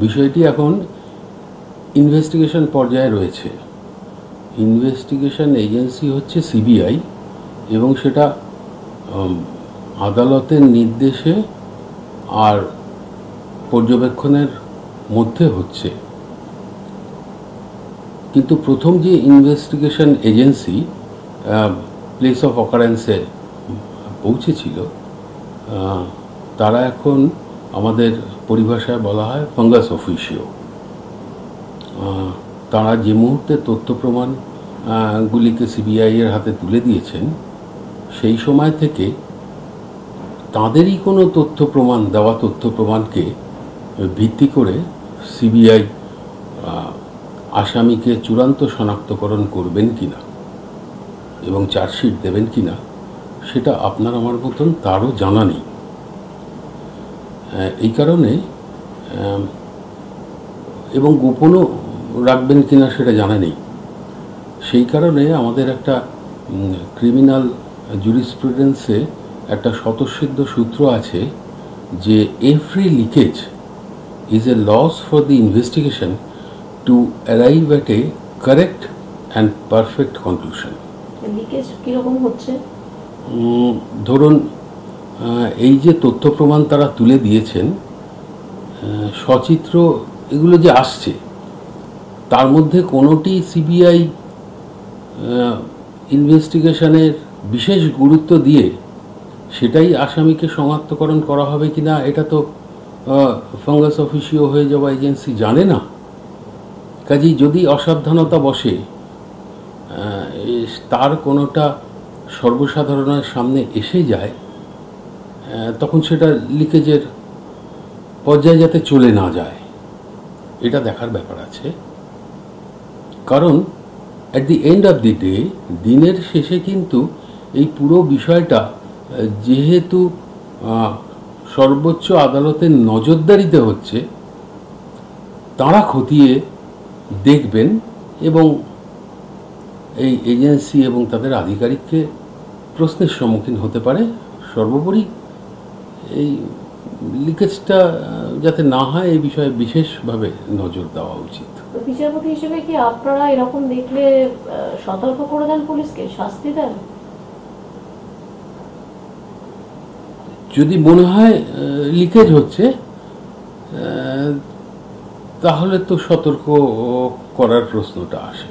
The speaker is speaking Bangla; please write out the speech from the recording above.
বিষয়টি এখন ইনভেস্টিগেশন পর্যায়ে রয়েছে। ইনভেস্টিগেশন এজেন্সি হচ্ছে সিবিআই, এবং সেটা আদালতের নির্দেশে আর পর্যবেক্ষণের মধ্যে হচ্ছে। কিন্তু প্রথম যে ইনভেস্টিগেশন এজেন্সি প্লেস অফ অকারেন্সে পৌঁছেছিল, তারা এখন আমাদের পরিভাষায় বলা হয় ফাঙ্গাস অফিসিও। তারা যে মুহূর্তে তথ্য প্রমাণগুলিকে সিবিআইয়ের হাতে তুলে দিয়েছেন, সেই সময় থেকে তাঁদেরই কোনো তথ্য প্রমাণকে ভিত্তি করে সিবিআই আসামিকে চূড়ান্ত শনাক্তকরণ করবেন কিনা এবং চার্জশিট দেবেন কিনা সেটা আপনার আমার মতন তারও জানা নেই। এই কারণে এবং গোপনও রাখবেন কিনা সেটা জানা নেই। সেই কারণে আমাদের একটা ক্রিমিনাল জুরিসপ্রুডেন্সে একটা স্বতঃসিদ্ধ সূত্র আছে যে every leakage is a loss for the investigation to arrive at a correct and perfect conclusion. Leakage কীরকম হচ্ছে? ধরুন, এই যে তথ্য প্রমাণ তারা তুলে দিয়েছেন, সচিত্র এগুলো যে আসছে, তার মধ্যে কোনোটি সিবিআই ইনভেস্টিগেশনের বিশেষ গুরুত্ব দিয়ে সেটাই আসামিকে শনাক্তকরণ করা হবে কিনা এটা তো ফাঙ্গাস অফিসিও হয়ে যাওয়া এজেন্সি জানে না। কাজেই যদি অসাবধানতা বসে তার কোনোটা সর্বসাধারণের সামনে এসে যায়, তখন সেটা লিকেজের পর্যায়ে যাতে চলে না যায়, এটা দেখার ব্যাপার আছে। কারণ at the end of the day, দিনের শেষে কিন্তু এই পুরো বিষয়টা যেহেতু সর্বোচ্চ আদালতের নজরদারিতে হচ্ছে, তারা খতিয়ে দেখবেন এবং এই এজেন্সি এবং তাদের আধিকারিককে প্রশ্নের সম্মুখীন হতে পারে। সর্বোপরি এই লিকেজটা যাতে না হয় এই বিষয়ে বিশেষভাবে নজর দেওয়া উচিত। বিচারপতি হিসেবে কি আপনারা এরকম দেখলে সতর্ক করে দেন, পুলিশকে শাস্তি দেন? যদি মনে হয় লিকেজ হচ্ছে, তাহলে তো সতর্ক করার প্রশ্নটা আসে।